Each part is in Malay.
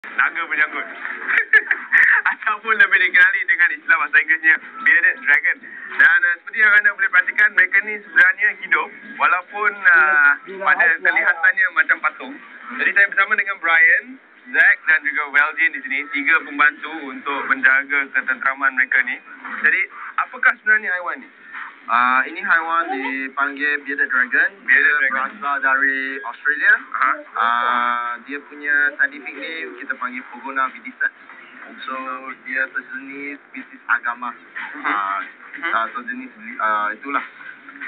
Naga berjanggut. Ataupun lebih dikenali dengan istilah bahasa Inggerisnya bearded dragon. Dan seperti yang anda boleh perhatikan, mereka ni sebenarnya hidup walaupun pada kelihatannya macam patung. Jadi saya bersama dengan Brian, Zack dan juga Weldin di sini, 3 pembantu untuk menjaga ketenteraman mereka ni. Jadi apakah sebenarnya haiwan ni? Ini haiwan dipanggil bearded dragon. Bearded Dia dragon. berasal dari Australia. Uh-huh. Dia punya scientific name kita panggil Pogona vidiceps. So dia sejenis spesies agama. Sejenis itulah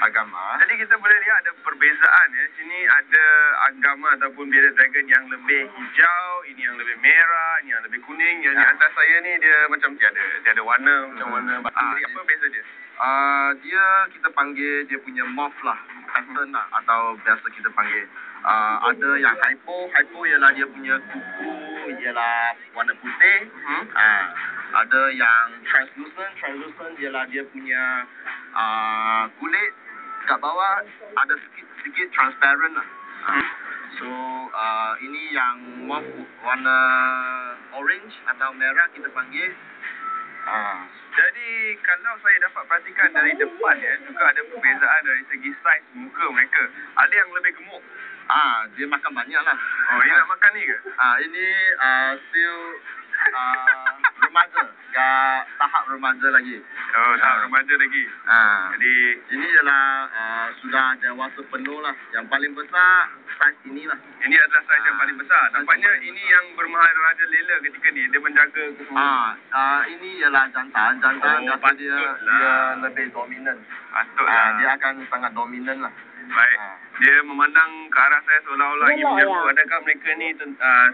agama. Jadi kita boleh lihat ada perbezaan ya. Sini ada agama ataupun bearded dragon yang lebih hijau, ini yang lebih merah, ini yang lebih kuning. Yang di atas saya ni dia macam tiada warna, macam warna batu. Jadi apa beza dia? Dia kita panggil dia punya morph lah, pattern lah, atau biasa kita panggil ada yang hypo ialah dia punya kuku ialah warna putih. Ada yang translucent ialah dia punya kulit kat bawah ada sedikit transparent lah. So ini yang morph warna orange atau merah kita panggil. Jadi kalau saya dapat perhatikan dari depan ya, juga ada perbezaan dari segi saiz muka mereka. Ada yang lebih gemuk. Dia makan banyak lah. Oh, ini nak makan ni ke? Ini still remaja, kat tahap remaja lagi. Oh, tahap remaja lagi. Jadi ini ialah sudah dewasa penuh lah. Yang paling besar saiz inilah. ini adalah saiz yang paling besar. Nampaknya ini yang bermaharaja lela ketika ni. Dia menjaga keseluruhan. Ini ialah jantan. Jantan kata dia lebih dominan. Patutlah. Dia akan sangat dominan lah. Baik. Dia memandang ke arah saya seolah-olah ingin menjangkau. Adakah mereka ni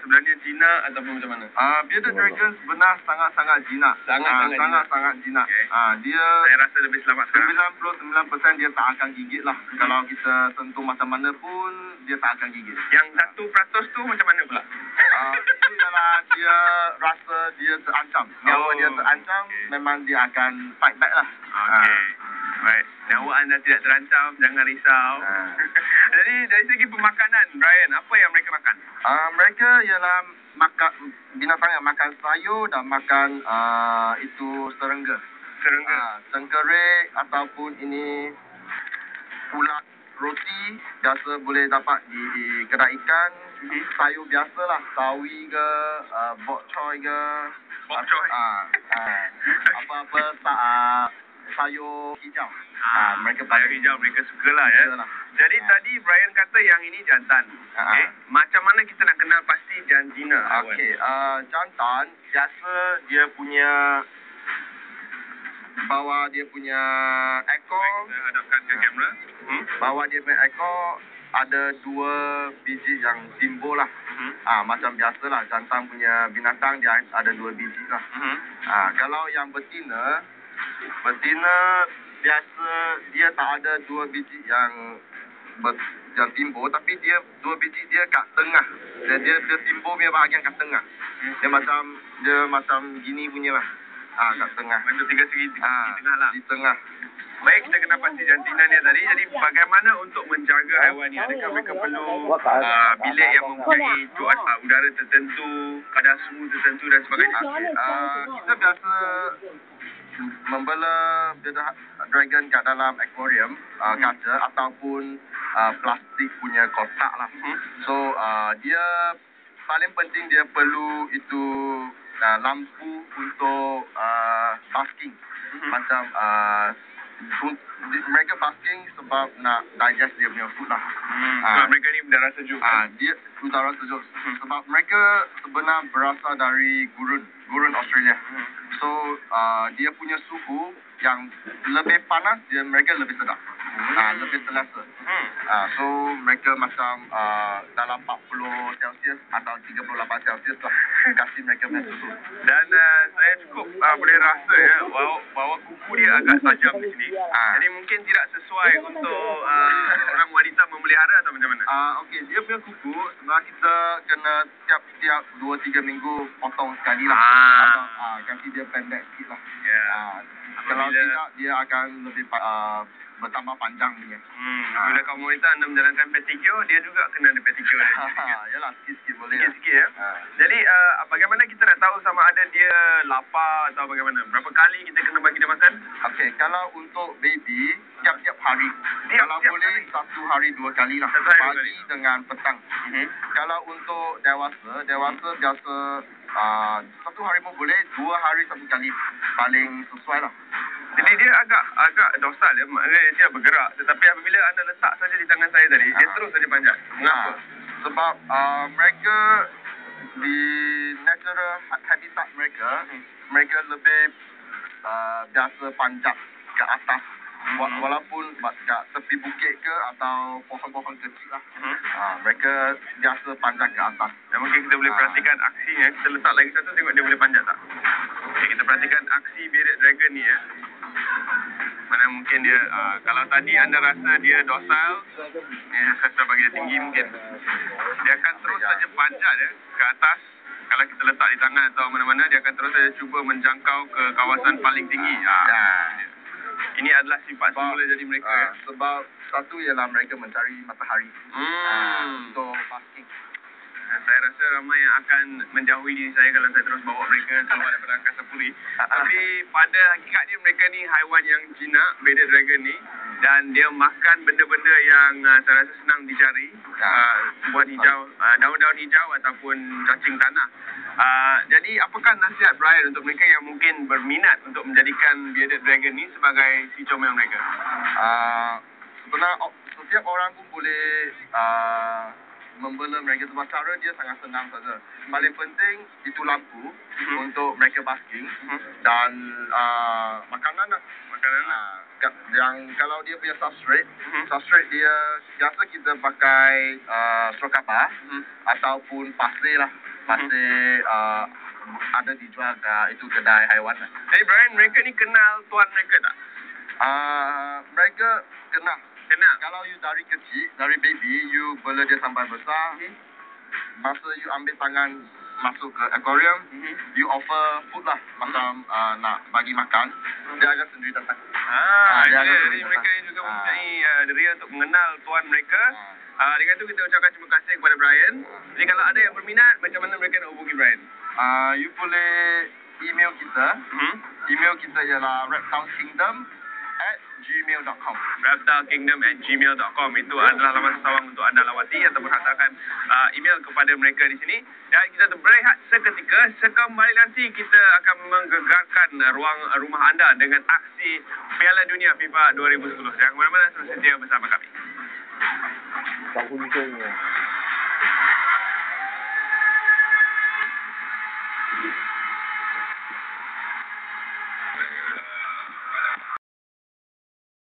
sebenarnya jinak ataupun macam mana? Bearded dragon sebenar sangat-sangat jinak. Sangat-sangat jinak. Okay. Dia Saya rasa lebih selamat sekarang. 99% dia tak akan gigit lah. Kalau kita sentuh macam mana pun dia tak akan gigit. Yang 1% tu macam mana pula? Itu ialah dia rasa dia terancam. Nyawa dia terancam, memang dia akan fight back lah. Okey. Baik. Nyawa anda tidak terancam, jangan risau. Jadi dari segi pemakanan, Brian, apa yang mereka makan? Mereka ialah makan binatang yang makan sayur dan makan itu serangga. Cengkerik ataupun ini ulat roti biasa boleh dapat di kedai ikan. Sayur biasalah, sawi ke, bok choy ke. Bok choy? Apa-apa sayur hijau. Mereka sayur hijau mereka sukalah ya. Jadi tadi Brian kata yang ini jantan. Okey. Macam mana kita nak kenal pasti jantina? Okey, jantan biasa dia punya bawah dia punya ekor. Kita hadapkan ke kamera. Bawah dia punya ekor ada 2 biji yang timbul lah. Macam biasalah jantan punya binatang dia ada 2 biji lah. Kalau yang betina biasa dia tak ada 2 biji yang timbul, tapi dia 2 biji dia kat tengah. Dia timbul punya bahagian kat tengah. Dia macam gini punya lah. Kat tengah. Macam 3 segi di tengah lah. Di tengah. Baik, kita kena pasti jantina dia tadi. Jadi bagaimana untuk menjaga haiwan ni? Adakah mereka perlu bilik yang mempunyai udara tertentu, kadar suhu tertentu dan sebagainya? Kita biasa membela bearded dragon kat dalam aquarium kaca ataupun plastik punya kotak lah. So dia paling penting dia perlu itu lampu untuk basking. Macam mereka basking sebab nak digest dia punya food lah. Sebab mereka ni udara sejuk. Dia udara sejuk. Sebab mereka sebenarnya berasal dari gurun Australia. So dia punya suhu yang lebih panas, mereka lebih sedap. Lebih selesa. So mereka macam dalam 40 Celsius atau 38 Celsius lah kasih mereka punya suhu. Dan saya cukup boleh rasa ya bahawa kuku dia agak tajam di sini. Jadi mungkin tidak sesuai untuk orang wanita memelihara atau macam mana? Okey, dia punya kuku sebenarnya kita kena tiap 2-3 minggu potong sekali lah. Atau ganti dia pendek sikit lah. Kalau tidak dia akan lebih bertambah panjang dia. Bila kaum wanita anda menjalankan pedicure, dia juga kena ada pedicure dia. Yalah, sikit-sikit boleh. Sikit-sikit ya. Jadi bagaimana kita nak tahu sama ada dia lapar atau bagaimana? Berapa kali kita kena bagi dia makan? Okey, kalau untuk baby tiap-tiap hari. Kalau Tiap boleh hari? 1 hari 2 kali lah. Satu hari 2 Pagi kali. dengan petang. Kalau untuk dewasa biasa 1 hari pun boleh, 2 hari 1 kali paling sesuai lah. Jadi dia agak dorsal ya, maknanya dia bergerak. Tetapi apabila anda letak saja di tangan saya tadi, dia terus saja panjat. Mengapa? Sebab mereka di natural habitat mereka lebih biasa panjat ke atas. Walaupun kat tepi bukit ke atau pohon-pohon kecil lah. Mereka biasa panjat ke atas. Dan mungkin kita boleh perhatikan aksinya. Kita letak lagi satu, tengok dia boleh panjat tak? Okay, kita perhatikan aksi bearded dragon ni ya. Mana mungkin dia, kalau tadi anda rasa dia dorsal, saya bagi dia tinggi mungkin. Dia akan terus saja panjat ya ke atas. Kalau kita letak di tangan atau mana-mana, dia akan terus saja cuba menjangkau ke kawasan paling tinggi. Ini adalah sifat semula jadi mereka. Sebab satu ialah mereka mencari matahari. Untuk basking. Saya rasa ramai yang akan menjauhi diri saya kalau saya terus bawa mereka keluar daripada angkasa puri. Tapi pada hakikatnya mereka ni haiwan yang jinak, bearded dragon ni. Dan dia makan benda-benda yang saya rasa senang dicari. Buat hijau, daun-daun hijau ataupun cacing tanah. Jadi apakah nasihat Brian untuk mereka yang mungkin berminat untuk menjadikan bearded dragon ni sebagai si comel mereka? Sebenarnya setiap orang pun boleh membela mereka sebab cara dia sangat senang saja. Paling penting itu lampu untuk mereka basking dan makanan lah. Yang kalau dia punya substrate dia biasa kita pakai straw kapar ataupun pasir lah. Pasir ada dijual itu kedai haiwan lah. Jadi Brian, mereka ni kenal tuan mereka tak? Mereka kenal. Kalau you dari kecil, dari baby, you bela dia sampai besar. Masa you ambil tangan masuk ke aquarium, you offer food lah. Macam nak bagi makan, dia akan sendiri datang. Jadi mereka ni juga mempunyai deria untuk mengenal tuan mereka. Dengan itu kita ucapkan terima kasih kepada Brian. Jadi kalau ada yang berminat, macam mana mereka nak hubungi Brian? You boleh email kita. Email kita ialah reptilekingdom@gmail.com. reptilekingdom@gmail.com. Itu adalah laman sawang untuk anda lawati ataupun hantarkan email kepada mereka di sini. Dan kita berehat seketika. Sekembali nanti kita akan menggegarkan ruang rumah anda dengan aksi Piala Dunia FIFA 2010. Jangan ke mana-mana, terus setia bersama kami. Tak untung.